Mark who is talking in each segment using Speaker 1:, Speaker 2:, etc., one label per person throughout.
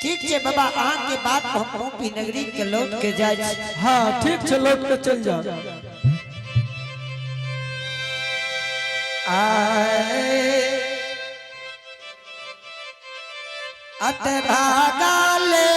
Speaker 1: ठीक है बाबा अहाँ के बात हम मोपी नगरी के लौट के जाए।
Speaker 2: हाँ ठीक है लौट के चल जा।
Speaker 1: अत भागा ले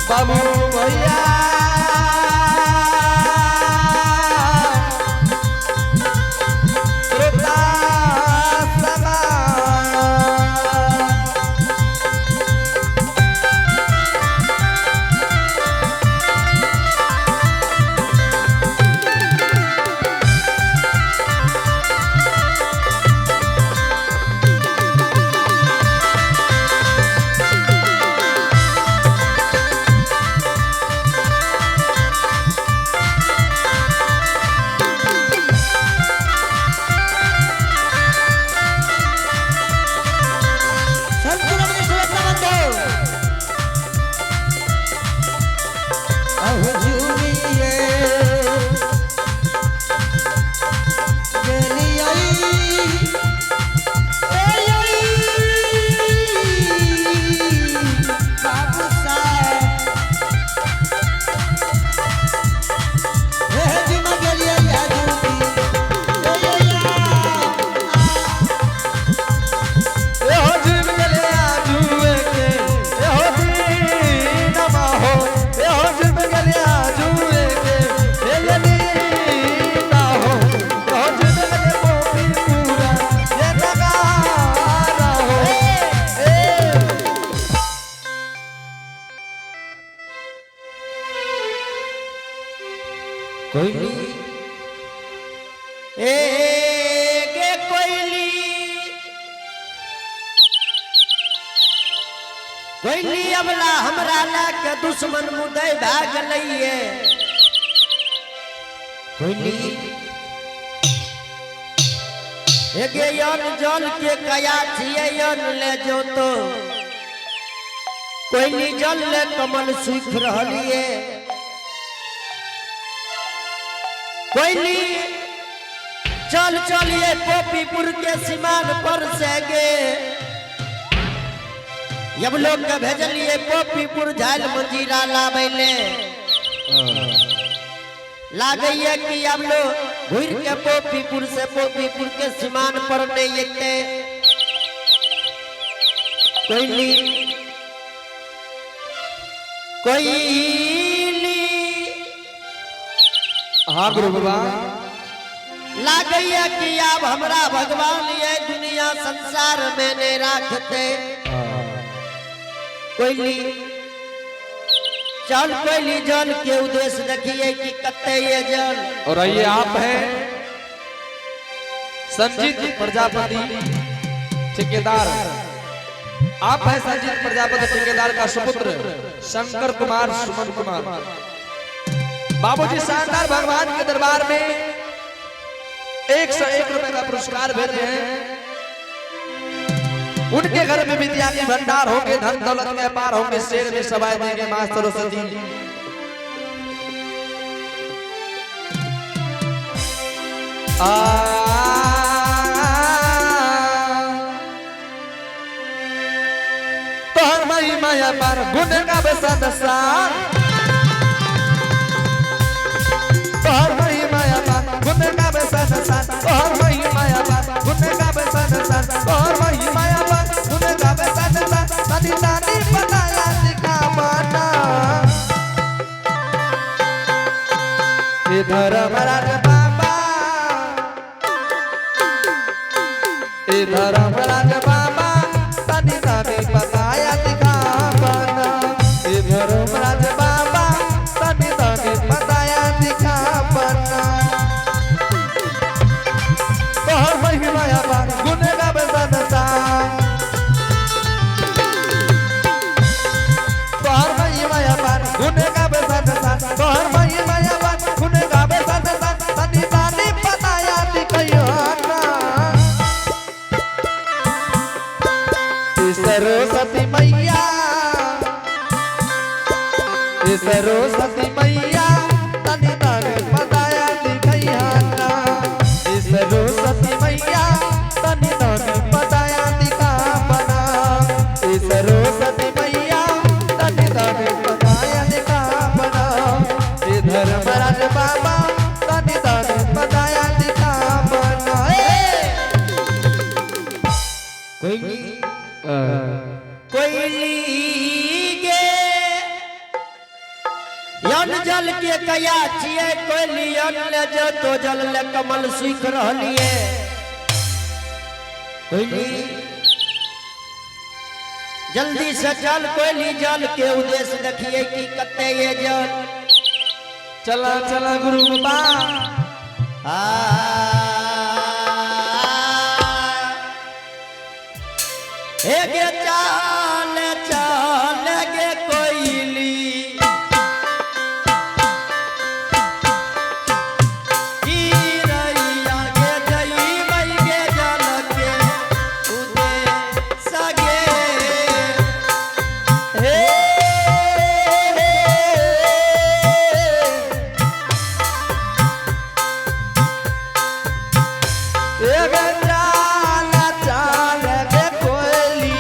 Speaker 2: बाबू भैया
Speaker 1: कोयली के कोयली कोयली अबला हमरा ला के दुश्मन मुदय भाग लइए कोयली हेगे यन जल के कया छिए यन ले जो तो कोई जल ले कमल सूख रहलिए कोई चल चलिए पोपीपुर के सीमान पर से गे जब लोग के भेजलिए पोपीपुर झाल मंजीरा लाबैले लागैया कि अब लोग घूर के पोपीपुर से पोपीपुर के सीमान पर नहीं अते कोई
Speaker 2: हाँ गुरु बाबा
Speaker 1: लागैया कि अब हमरा भगवान ये दुनिया संसार में नहीं रखते कोई चल कोई जल के उद्देश्य देखिए कि कते ये जल
Speaker 2: और ये आप है संजीत प्रजापति ठेकेदार। आप है संजीत प्रजापति ठेकेदार का सुपुत्र शंकर कुमार सुमन कुमार। बाबूजी शानदार भगवान के दरबार में 101 रुपए का पुरस्कार भेज रहे हैं। उनके घर में विद्या के भंडार होंगे, धन दौलत के अपार होंगे, शेर में सवाए देंगे मां सरस्वती। तोहर मई माया पर गुण का बेसन सान, तोहर मई माया पर गुण का बेसन सान, तोहर मई माया पर गुण का बेसन सान, तोहर मई माया पर गुण का बेसन सान। तनी तानी बताया दिखा माना इधर महाराज बाबा, इधर महाराज बाबा, तनी तानी बताया दिखा माना इधर महाराज बाबा, तनी तानी बताया दिखा माना। तोहर महिमा पर गुण का बेसन सान, तोहर महिमा पर गुण का बेसन सान, तोहर महिमा पर गुण का बेसन सान। तनी तानी बताया दिखा ना सरस्वती मैया, सरस्वती मैया, तनी तानी बताया दिखा ना सरस्वती मैया, तनी तानी बताया दिखा बना सरस्वती मैया, तनी तानी बताया दिखा बना इधर महाराज बाबा, तनी तानी बताया दिखा बना।
Speaker 1: कोयली गे यन जल के कया छिए कोयली यन ले जो तो जल ले कमल सूख रहलिए कोयली जल्दी से चल कोयली जल के उद्देश्य देखिए कि कते ये जल
Speaker 2: चला चला गुरु बाबा।
Speaker 1: हे गे चाल चाल गे कोयली की रैया गे जई मई गे जल के उद्देश्य गे
Speaker 2: हे चाल चाल गे कोयली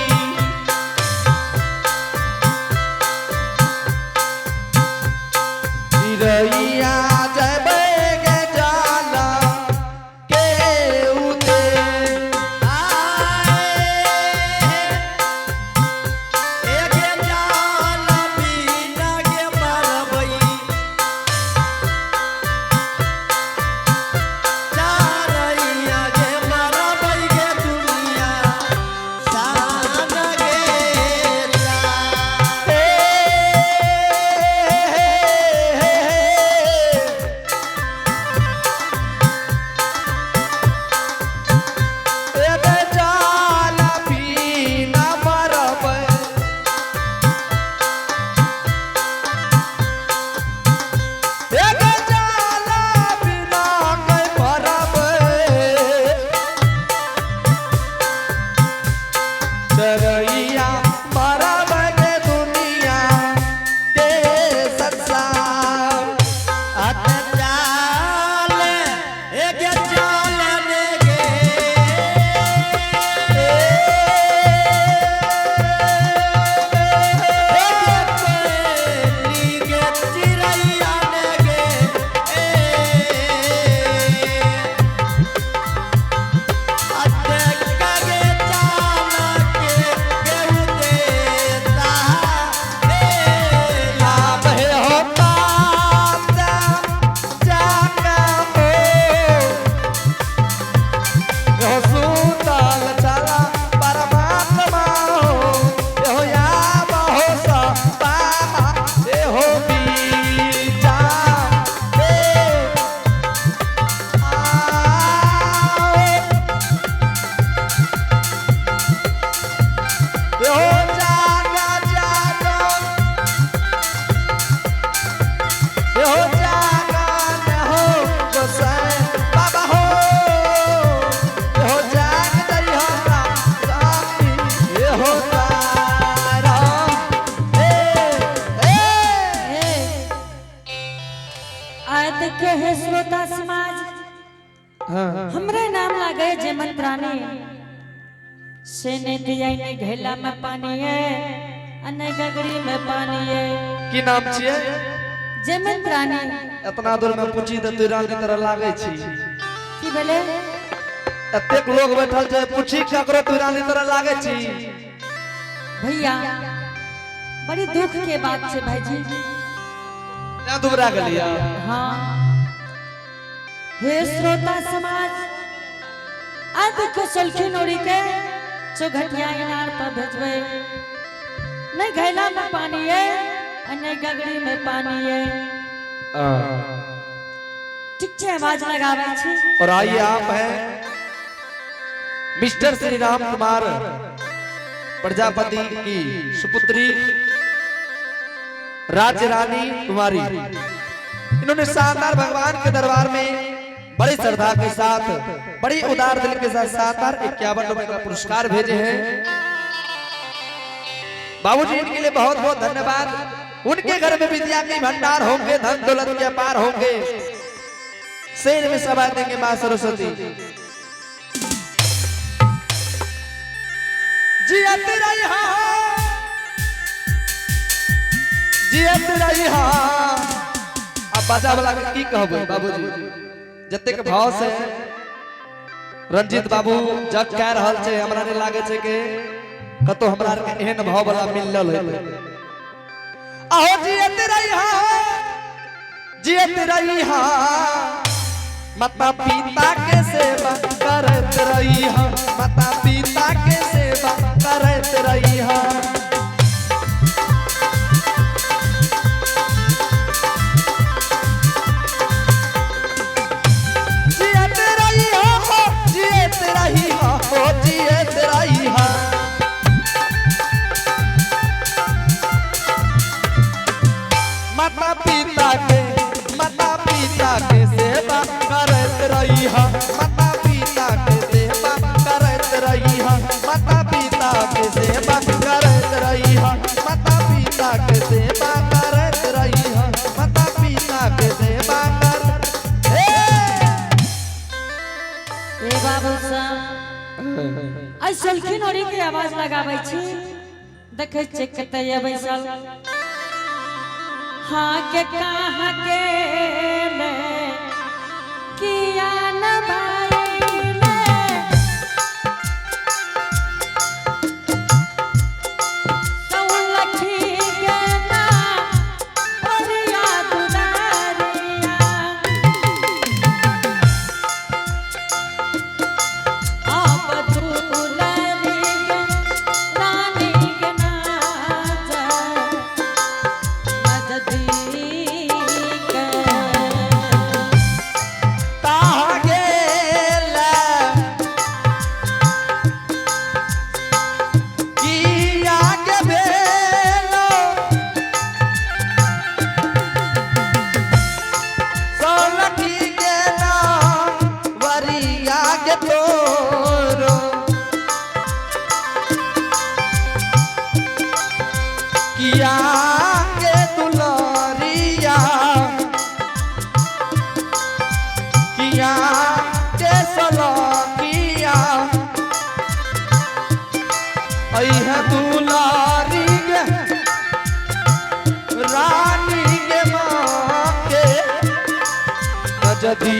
Speaker 3: से ने दिया ने घेला में पानी है अने गगड़ी में पानी है।
Speaker 2: की नाम छिए?
Speaker 3: जयमंत रानी।
Speaker 2: इतना दूर में पूछी त तू रानी तरह लागे छी।
Speaker 3: की बोले?
Speaker 2: एतेक लोग बैठल छै, पूछी ककरो तू रानी तरह लागे छी।
Speaker 3: भैया बड़ी दुख के बात छे भाईजी।
Speaker 2: क्या दुबरा गलिया?
Speaker 3: हाँ हे श्रोता समाज, आज देखो सलखी नोरी के चौघटिया इनार पर भेजबे। नहीं घैला में पानी है और नहीं गगड़ी में पानी है। ठीक छे, आवाज लगावे छी।
Speaker 2: और आइए आप हैं मिस्टर श्री राम कुमार प्रजापति की सुपुत्री राज्य रानी कुमारी। इन्होंने शानदार भगवान के दरबार में बड़ी श्रद्धा के साथ, बड़ी उदार दिल के साथ शानदार 51 रुपए का पुरस्कार भेजे हैं। बाबूजी इनके लिए बहुत बहुत धन्यवाद। उनके घर में विद्या के भंडार होंगे, धन दौलत के अपार होंगे। शेर में सभा देंगे मां सरस्वती। जियत रहिहा, जियत रहिहा। अब बाजा वाला के की कहबो बाबूजी? जतेक भाव से रंजीत बाबू जज कह रहल छै, हमरा नहीं लागे छै के कतो हमरा के एहन भाव वाला मिलल है। आहो जियत रहिहा, जियत रहिहा, माता पिता के सेवा करत रहिहा, माता पिता के सेवा करत रहिहा। जियत रहिहा हो, जियत रहिहा हो, जियत रहिहा। माता पिता के सेवा करत रहिहा, माता पिता के सेवा करत रहिहा, माता पिता के सेवा करत रहिहा, माता पिता के सेवा करत रहिहा, माता पिता के सेवा कर।
Speaker 3: ए बाबू साहब आई सलखी नोरी के आवाज लगाबै छी। देखे छै कतय बैसल। हाँ के कहाँ के ले किया न भाई ले सौलखी के ना और याद दुलारिया। आप दुलारी के रानी के नाचा
Speaker 2: जदी